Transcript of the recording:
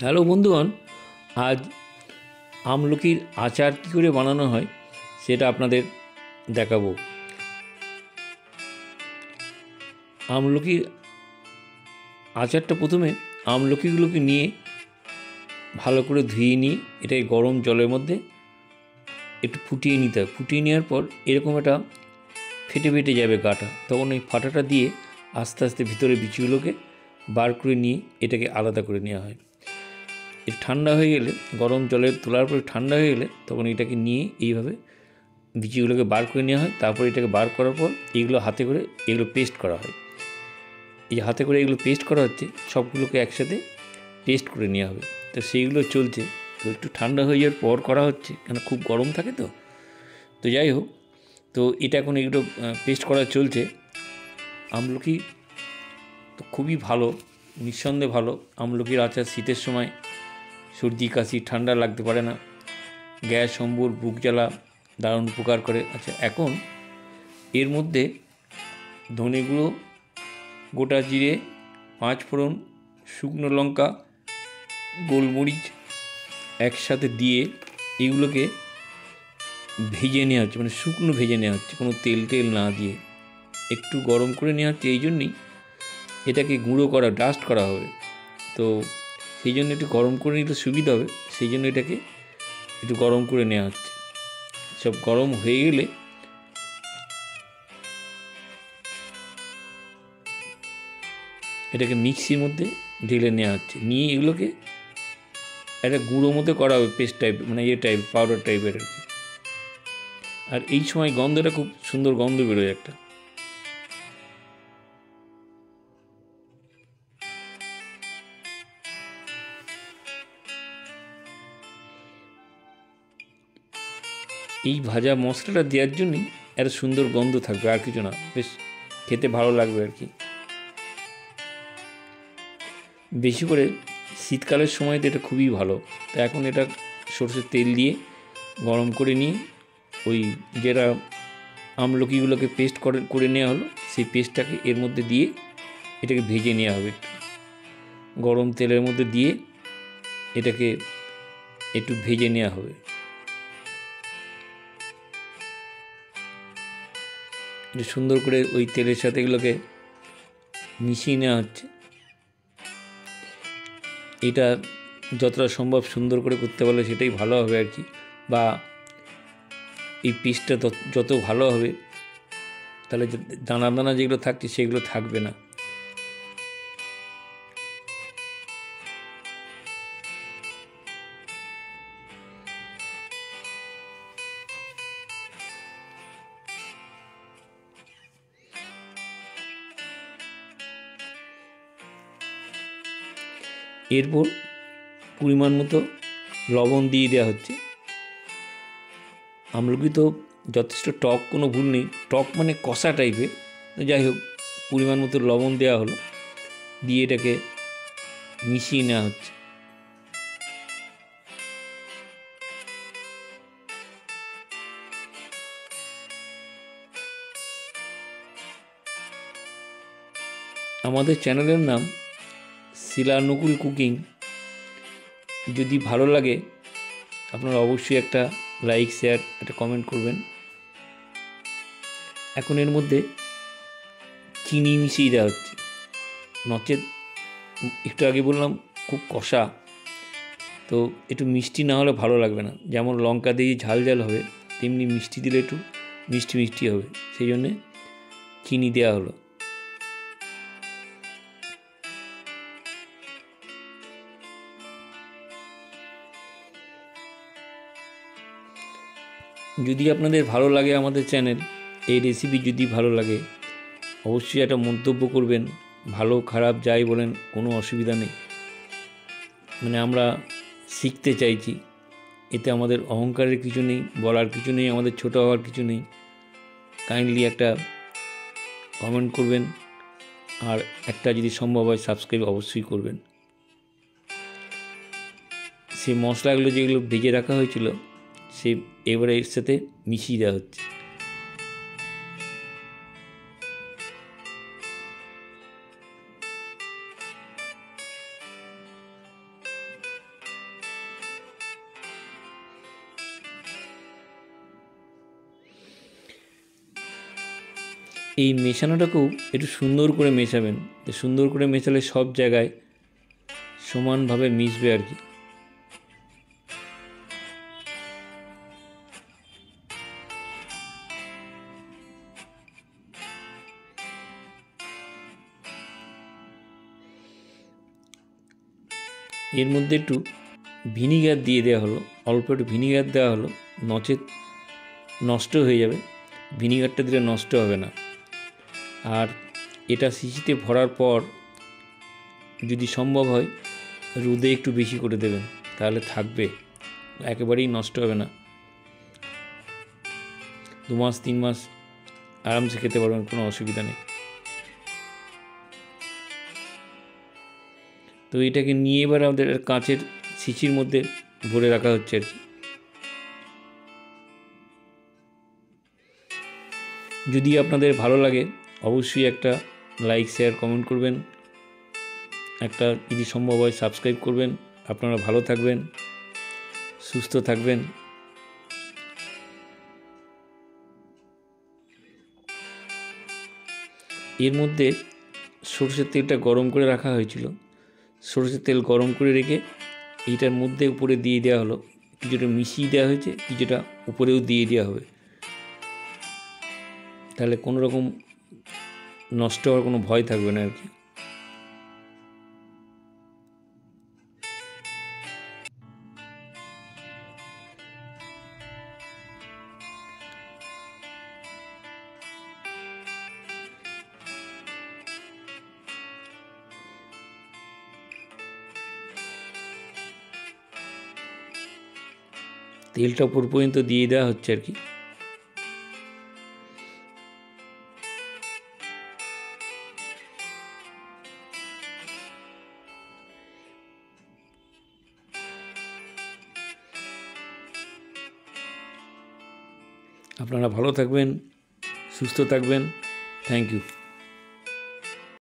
Hello বন্ধুগণ, আজ আমলকির আচার কী করে বানানো হয় সেটা আপনাদের দেখাবো। আমলকির আচারটা প্রথমে আমলকিগুলোকে নিয়ে ভালো করে ধুয়ে নিয়ে এটাকে গরম জলের মধ্যে একটু ফুটিয়ে নিতে হবে। ফুটিয়ে নেওয়ার পর এরকম একটা ফেটে ফেটে যাবে গাটা, তখন এই ফাটাটা দিয়ে আস্তে আস্তে ভিতরে বিচিগুলোকে বার করে নিয়ে এটাকে আলাদা করে নেওয়া হয়। এটা ঠান্ডা হয়ে গেলে, গরম জলে তোলার পরে ঠান্ডা হয়ে গেলে তখন এটাকে নিয়ে এইভাবে বিচিগুলোকে বার করে নেওয়া হয়। তারপর এটাকে বার করার পর এইগুলো হাতে করে এগুলো পেস্ট করা হয়। এই যে হাতে করে এগুলো পেস্ট করা হচ্ছে, সবগুলোকে একসাথে পেস্ট করে নেওয়া হবে। তো সেইগুলো চলছে, তো একটু ঠান্ডা হয়ে যাওয়ার পর করা হচ্ছে, কেন খুব গরম থাকে তো। তো যাই হোক, তো এটা এখন এগুলো পেস্ট করা চলছে। আমলকি তো খুবই ভালো, নিঃসন্দেহে ভালো। আমলকির আচার শীতের সময় সর্দি কাশি ঠান্ডা লাগতে পারে না, গ্যাস অম্বল বুক জ্বালা দারুণ উপকার করে। আচ্ছা, এখন এর মধ্যে ধনে গুঁড়ো, গোটা জিরে, 5 ফোড়ন, শুকনো লঙ্কা, গোলমরিচ একসাথে দিয়ে এগুলোকে ভেজে নেওয়া হচ্ছে, মানে শুকনো ভেজে নেওয়া হচ্ছে, কোনো তেল না দিয়ে। একটু গরম করে নেওয়া হচ্ছে, এই জন্যই এটাকে গুঁড়ো করা, ডাস্ট করা হবে। তো সেই জন্য একটু গরম করে নিতে সুবিধা হবে, সেই জন্য এটাকে একটু গরম করে নেওয়া হচ্ছে। সব গরম হয়ে গেলে এটাকে মিক্সির মধ্যে ঢেলে নেওয়া হচ্ছে, নিয়ে এগুলোকে একটা গুঁড়ো মতো করা হবে, পেস্ট টাইপ, মানে পাউডার টাইপের আর কি। আর এই সময় গন্ধটা খুব সুন্দর গন্ধ বেরোয় একটা। এই ভাজা মশলাটা দেওয়ার জন্যই একটা সুন্দর গন্ধ থাকবে, আর কিছু না, বেশ খেতে ভালো লাগবে আর কি। বেশি করে শীতকালের সময় তো এটা খুবই ভালো। তো এখন এটা সরষের তেল দিয়ে গরম করে নিয়ে ওই যেটা আমলকিগুলোকে পেস্ট করে নেওয়া হলো, সেই পেস্টটাকে এর মধ্যে দিয়ে এটাকে ভেজে নেওয়া হবে। গরম তেলের মধ্যে দিয়ে এটাকে একটু ভেজে নেওয়া হবে। এটা সুন্দর করে ওই তেলের সাথে এগুলোকে মিশিয়ে নেওয়া হচ্ছে। এটা যতটা সম্ভব সুন্দর করে করতে পারলে সেটাই ভালো হবে আর কি। বা এই পিসটা যত ভালো হবে, তাহলে দানা দানা যেগুলো থাকছে সেগুলো থাকবে না। এরপর পরিমাণ মতো লবণ দিয়ে দেওয়া হচ্ছে। আমলকি তো যথেষ্ট টক, কোনো ভুল নেই, টক মানে কষা টাইপের। যাই হোক, পরিমাণ মতো লবণ দেওয়া হলো, দিয়ে এটাকে মিশিয়ে নেওয়া হচ্ছে। আমাদের চ্যানেলের নাম শিলানুকূল কুকিং। যদি ভালো লাগে আপনারা অবশ্যই একটা লাইক, শেয়ার, একটা কমেন্ট করবেন। এখন এর মধ্যে চিনি মিশিয়ে দেওয়া হচ্ছে, নচেত একটু আগে বললাম খুব কষা, তো একটু মিষ্টি না হলে ভালো লাগবে না। যেমন লঙ্কা দিয়ে ঝাল ঝাল হবে, তেমনি মিষ্টি দিলে একটু মিষ্টি মিষ্টি হবে, সেই জন্যে চিনি দেওয়া হলো। যদি আপনাদের ভালো লাগে আমাদের চ্যানেল, এই রেসিপি যদি ভালো লাগে অবশ্যই একটা মন্তব্য করবেন। ভালো খারাপ যাই বলেন, কোনো অসুবিধা নেই। মানে আমরা শিখতে চাইছি, এতে আমাদের অহংকারের কিছু নেই, বলার কিছু নেই, আমাদের ছোটো হওয়ার কিছু নেই। কাইন্ডলি একটা কমেন্ট করবেন, আর একটা যদি সম্ভব হয় সাবস্ক্রাইব অবশ্যই করবেন। সেই মশলাগুলো যেগুলো ভেজে রাখা হয়েছিল সে এবারে এর সাথে মিশিয়ে দেওয়া হচ্ছে। এই মেশানোটাকেও একটু সুন্দর করে মেশাবেন, সুন্দর করে মেশালে সব জায়গায় সমানভাবে মিশবে আর কি। এর মধ্যে একটু ভিনিগার দিয়ে দেওয়া হলো, অল্প একটু ভিনিগার দেওয়া হলো, নচেত নষ্ট হয়ে যাবে। ভিনিগারটা দিলে নষ্ট হবে না। আর এটা শিশিতে ভরার পর যদি সম্ভব হয় রোদে একটু বেশি করে দেবেন, তাহলে থাকবে, একেবারেই নষ্ট হবে না। 2 মাস 3 মাস আরামসে খেতে পারবেন, কোনো অসুবিধা নেই। তো এটাকে নিয়ে এবার আমাদের কাঁচের শিশির মধ্যে ভরে রাখা হচ্ছে আর কি। যদি আপনাদের ভালো লাগে অবশ্যই একটা লাইক, শেয়ার, কমেন্ট করবেন। একটা যদি সম্ভব হয় সাবস্ক্রাইব করবেন। আপনারা ভালো থাকবেন, সুস্থ থাকবেন। এর মধ্যে সরষের তেলটা গরম করে রাখা হয়েছিল। সরষের তেল গরম করে রেখে এইটার মধ্যে উপরে দিয়ে দেওয়া হলো, কিছুটা মিশিয়ে দেওয়া হয়েছে, কিছুটা উপরেও দিয়ে দেওয়া হবে, তাহলে কোনো রকম নষ্ট হওয়ার কোনো ভয় থাকবে না আর কি। তেলটা উপর পর্যন্ত দিয়ে দেওয়া হচ্ছে আর কি। আপনারা ভালো থাকবেন, সুস্থ থাকবেন। Thank you.